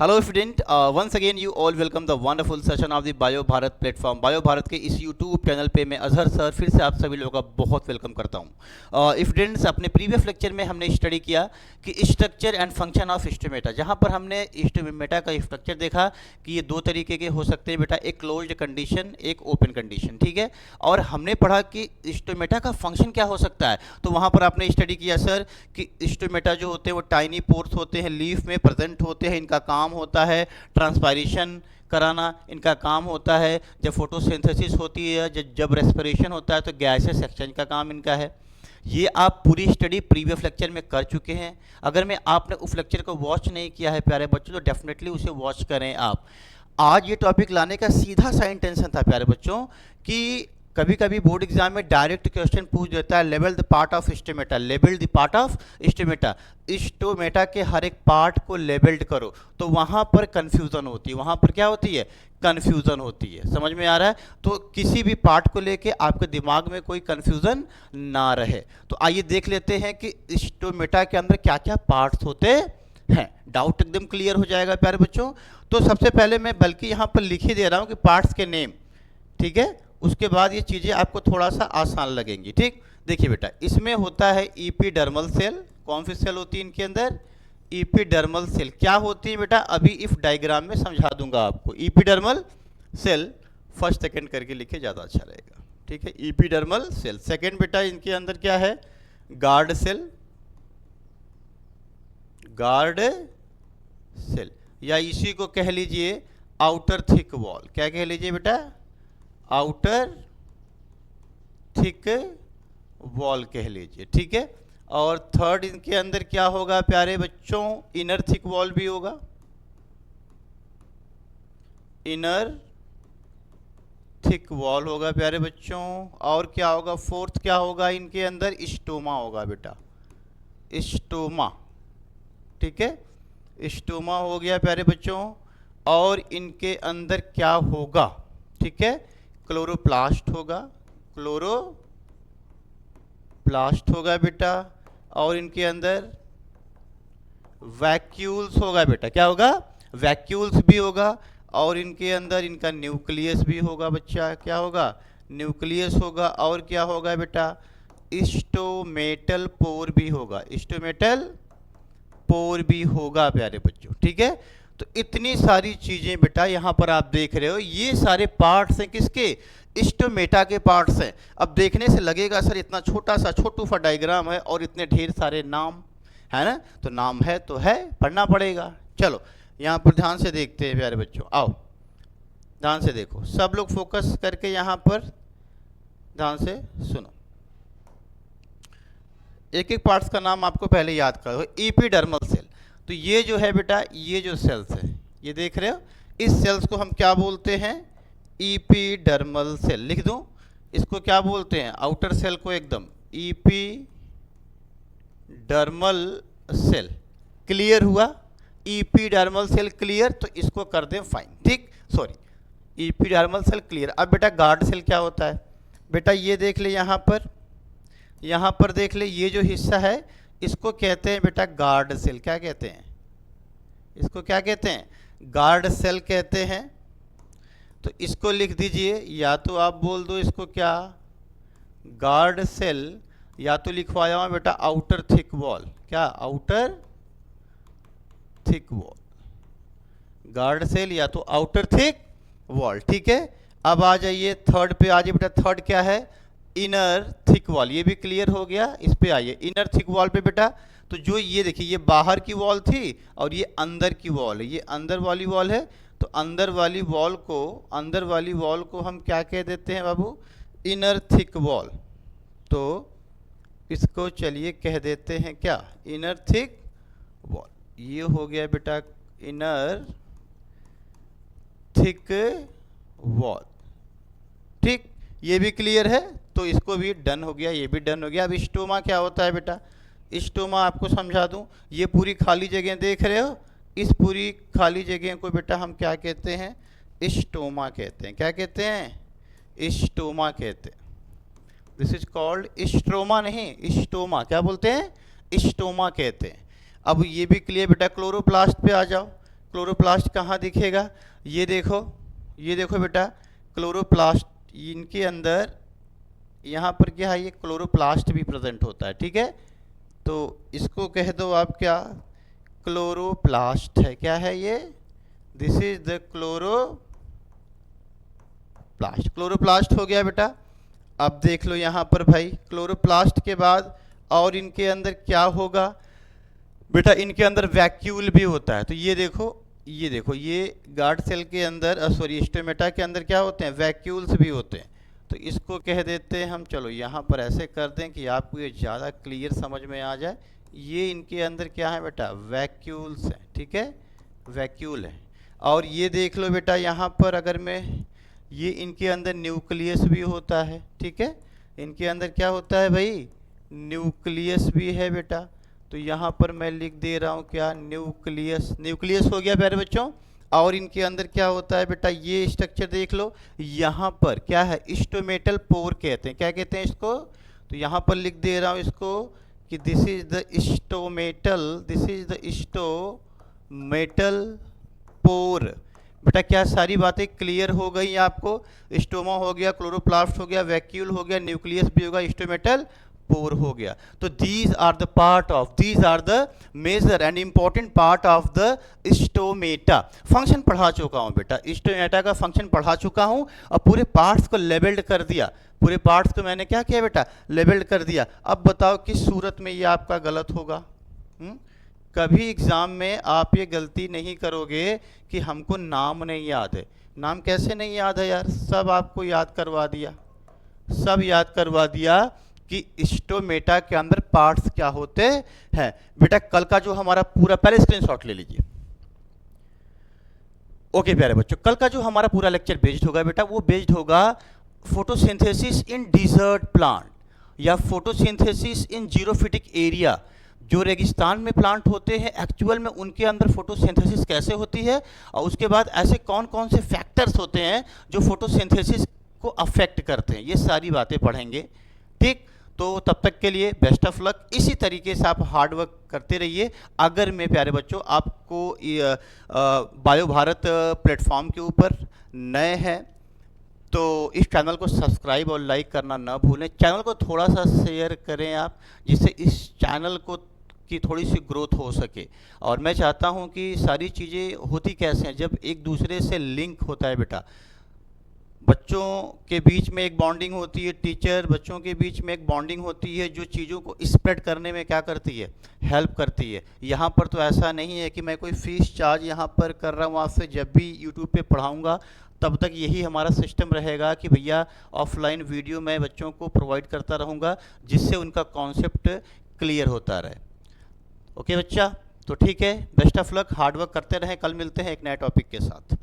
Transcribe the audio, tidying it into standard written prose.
Hello student, once again you all welcome the wonderful session of the bio Bharat platform. Bio Bharat के इस YouTube channel पे मैं Azhar sir फिर से आप सभी लोगों का बहुत वेलकम करता हूँ। स्टूडेंट्स, अपने प्रीवियस लेक्चर में हमने स्टडी किया कि structure and function of stomata, जहाँ पर हमने स्टोमेटा का स्ट्रक्चर देखा कि ये दो तरीके के हो सकते हैं बेटा, एक क्लोज्ड कंडीशन, एक ओपन कंडीशन, ठीक है। और हमने पढ़ा कि स्टोमेटा का फंक्शन क्या हो सकता है, तो वहाँ पर आपने स्टडी किया सर कि स्टोमेटा जो होते हैं वो टाइनी पोर्स होते हैं, लीफ में प्रेजेंट होते हैं, इनका काम होता है ट्रांसपायरेशन कराना, इनका काम होता है जब फोटोसिंथेसिस होती है, जब रेस्पिरेशन होता है तो गैसेस एक्सचेंज का काम इनका है। ये आप पूरी स्टडी प्रीवियस लेक्चर में कर चुके हैं। अगर मैं आपने उस लेक्चर को वॉच नहीं किया है प्यारे बच्चों तो डेफिनेटली उसे वॉच करें आप। आज ये टॉपिक लाने का सीधा सा इंटेंशन था प्यारे बच्चों कि कभी कभी बोर्ड एग्जाम में डायरेक्ट क्वेश्चन पूछ देता है, level the part of stomata, label the part of stomata, stomata के हर एक पार्ट को लेबल्ड करो। तो वहाँ पर कन्फ्यूज़न होती है, वहाँ पर क्या होती है, कन्फ्यूज़न होती है। समझ में आ रहा है? तो किसी भी पार्ट को लेके आपके दिमाग में कोई कन्फ्यूज़न ना रहे। तो आइए देख लेते हैं कि स्टोमेटा के अंदर क्या क्या पार्ट्स होते हैं। डाउट एकदम क्लियर हो जाएगा प्यारे बच्चों। तो सबसे पहले मैं बल्कि यहाँ पर लिख ही दे रहा हूँ कि पार्ट्स के नेम, ठीक है। उसके बाद ये चीज़ें आपको थोड़ा सा आसान लगेंगी, ठीक। देखिए बेटा, इसमें होता है ईपीडर्मल सेल। कौन सी सेल होती है इनके अंदर? ईपीडर्मल सेल। क्या होती है बेटा, अभी इफ डायग्राम में समझा दूंगा आपको। ईपीडर्मल सेल फर्स्ट सेकंड करके लिखे, ज़्यादा अच्छा रहेगा, ठीक है। ईपीडर्मल सेल। सेकंड बेटा इनके अंदर क्या है, गार्ड सेल, गार्ड सेल, या इसी को कह लीजिए आउटर थिक वॉल। क्या कह लीजिए बेटा, आउटर थिक वॉल कह लीजिए, ठीक है। और थर्ड इनके अंदर क्या होगा प्यारे बच्चों, इनर थिक वॉल भी होगा, इनर थिक वॉल होगा प्यारे बच्चों। और क्या होगा, फोर्थ क्या होगा इनके अंदर, स्टोमा होगा बेटा, स्टोमा, ठीक है। स्टोमा हो गया प्यारे बच्चों। और इनके अंदर क्या होगा, ठीक है, क्लोरोप्लास्ट होगा, क्लोरोप्लास्ट होगा बेटा। और इनके अंदर वैक्यूल्स होगा बेटा, क्या होगा, वैक्यूल्स भी होगा। और इनके अंदर इनका न्यूक्लियस भी होगा बच्चा, क्या होगा, न्यूक्लियस होगा। और क्या होगा बेटा, स्टोमेटल पोर भी होगा, स्टोमेटल पोर भी होगा प्यारे बच्चों, ठीक है। तो इतनी सारी चीजें बेटा यहाँ पर आप देख रहे हो, ये सारे पार्ट्स हैं किसके, स्टोमेटा के पार्ट्स हैं। अब देखने से लगेगा सर इतना छोटा सा छोटू सा डायग्राम है और इतने ढेर सारे नाम है ना, तो नाम है तो है, पढ़ना पड़ेगा। चलो यहाँ पर ध्यान से देखते हैं प्यारे बच्चों, आओ ध्यान से देखो, सब लोग फोकस करके यहाँ पर ध्यान से सुनो। एक एक पार्ट्स का नाम आपको पहले याद करो। ईपीडर्मल सेल, तो ये जो है बेटा, ये जो सेल्स है, ये देख रहे हो, इस सेल्स को हम क्या बोलते हैं, ईपीडर्मल सेल। लिख दूं, इसको क्या बोलते हैं, आउटर सेल को एकदम ईपीडर्मल सेल। क्लियर हुआ, ईपीडर्मल सेल क्लियर, तो इसको कर दें फाइन, ठीक, सॉरी, ईपीडर्मल सेल क्लियर। अब बेटा गार्ड सेल क्या होता है, बेटा ये देख ले यहाँ पर, यहाँ पर देख ले, ये जो हिस्सा है इसको कहते हैं बेटा गार्ड सेल। क्या कहते हैं इसको, क्या कहते हैं, गार्ड सेल कहते हैं। तो इसको लिख दीजिए, या तो आप बोल दो इसको क्या, गार्ड सेल, या तो लिखवाया हुआ बेटा आउटर थिक वॉल। क्या, outer thick wall, guard cell या तो आउटर थिक वॉल, ठीक है। अब आ जाइए थर्ड पे, आ जाइए बेटा, थर्ड क्या है, इनर थिक वॉल। ये भी क्लियर हो गया, इस पे आइए, इनर थिक वॉल पे बेटा। तो जो ये देखिए, ये बाहर की वॉल थी और ये अंदर की वॉल है, ये अंदर वाली वॉल है। तो अंदर वाली वॉल को, अंदर वाली वॉल को हम क्या कह देते हैं बाबू, इनर थिक वॉल। तो इसको चलिए कह देते हैं क्या, इनर थिक वॉल। ये हो गया बेटा इनर थिक वॉल, ठीक, ये भी क्लियर है, तो इसको भी डन हो गया, ये भी डन हो गया। अब स्टोमा क्या होता है बेटा, स्टोमा आपको समझा दूं, ये पूरी खाली जगह देख रहे हो, इस पूरी खाली जगह को बेटा हम क्या कहते हैं, स्टोमा कहते हैं। क्या कहते हैं, स्टोमा कहते हैं। दिस इज कॉल्ड स्ट्रोमा, नहीं स्टोमा, क्या बोलते हैं, स्टोमा कहते हैं। अब ये भी क्लियर बेटा, क्लोरोप्लास्ट पे आ जाओ। क्लोरोप्लास्ट कहाँ दिखेगा, ये देखो बेटा क्लोरोप्लास्ट, इनके अंदर यहाँ पर क्या है, ये क्लोरोप्लास्ट भी प्रेजेंट होता है, ठीक है। तो इसको कह दो आप क्या, क्लोरोप्लास्ट है, क्या है ये, दिस इज द क्लोरोप्लास्ट हो गया बेटा। अब देख लो यहाँ पर भाई, क्लोरोप्लास्ट के बाद और इनके अंदर क्या होगा बेटा, इनके अंदर वैक्यूल भी होता है। तो ये देखो ये गार्ड सेल के अंदर, सॉरी स्टोमेटा के अंदर क्या होते हैं, वैक्यूल्स भी होते हैं। तो इसको कह देते हैं हम, चलो यहाँ पर ऐसे कर दें कि आपको ये ज़्यादा क्लियर समझ में आ जाए। ये इनके अंदर क्या है बेटा, वैक्यूल्स हैं, ठीक है, वैक्यूल है। और ये देख लो बेटा यहाँ पर, अगर मैं, ये इनके अंदर न्यूक्लियस भी होता है, ठीक है, इनके अंदर क्या होता है भाई, न्यूक्लियस भी है बेटा। तो यहाँ पर मैं लिख दे रहा हूँ क्या, न्यूक्लियस हो गया प्यारे बच्चों। और इनके अंदर क्या होता है बेटा, ये स्ट्रक्चर देख लो, यहाँ पर क्या है, स्टोमेटल पोर कहते हैं, क्या कहते हैं इसको। तो यहाँ पर लिख दे रहा हूँ इसको कि this is the stomatal pore. बेटा क्या सारी बातें क्लियर हो गई आपको, स्टोमा हो गया, क्लोरोप्लास्ट हो गया, वैक्यूल हो गया, न्यूक्लियस भी होगा, स्टोमेटल पोर हो गया। तो these are the major and important part of the stomata. Function पढ़ा चुका हूं बेटा, स्टोमेटा का फंक्शन पढ़ा चुका हूं, और पूरे पार्ट्स को लेबल्ड कर दिया, पूरे पार्ट्स को मैंने क्या किया बेटा, लेबल्ड कर दिया। अब बताओ किस सूरत में ये आपका गलत होगा। कभी एग्जाम में आप ये गलती नहीं करोगे कि हमको नाम नहीं याद है। नाम कैसे नहीं याद है यार, सब आपको याद करवा दिया, सब याद करवा दिया कि स्टोमेटा के अंदर पार्ट्स क्या होते हैं। बेटा कल का जो हमारा पूरा, पहले स्क्रीनशॉट ले लीजिए। ओके प्यारे बच्चों, कल का जो हमारा पूरा लेक्चर बेस्ड होगा बेटा, वो बेस्ड होगा फोटोसिंथेसिस इन डिजर्ट प्लांट, या फोटोसिंथेसिस इन जीरोफिटिक एरिया। जो रेगिस्तान में प्लांट होते हैं, एक्चुअल में उनके अंदर फोटोसिंथेसिस कैसे होती है, और उसके बाद ऐसे कौन कौन से फैक्टर्स होते हैं जो फोटोसिंथेसिस को अफेक्ट करते हैं, ये सारी बातें पढ़ेंगे, ठीक। तो तब तक के लिए बेस्ट ऑफ लक। इसी तरीके से आप हार्ड वर्क करते रहिए। अगर मैं प्यारे बच्चों आपको बायो भारत प्लेटफॉर्म के ऊपर नए हैं तो इस चैनल को सब्सक्राइब और लाइक करना ना भूलें। चैनल को थोड़ा सा शेयर करें आप, जिससे इस चैनल को की थोड़ी सी ग्रोथ हो सके। और मैं चाहता हूं कि सारी चीज़ें होती कैसे हैं, जब एक दूसरे से लिंक होता है बेटा। बच्चों के बीच में एक बॉन्डिंग होती है, टीचर बच्चों के बीच में एक बॉन्डिंग होती है, जो चीज़ों को स्प्रेड करने में क्या करती है, हेल्प करती है। यहाँ पर तो ऐसा नहीं है कि मैं कोई फ़ीस चार्ज यहाँ पर कर रहा हूँ आपसे, जब भी यूट्यूब पे पढ़ाऊँगा तब तक यही हमारा सिस्टम रहेगा कि भैया ऑफलाइन वीडियो मैं बच्चों को प्रोवाइड करता रहूँगा, जिससे उनका कॉन्सेप्ट क्लियर होता रहे। ओके बच्चा, तो ठीक है, best of luck, hard work करते रहें। कल मिलते हैं एक नए टॉपिक के साथ।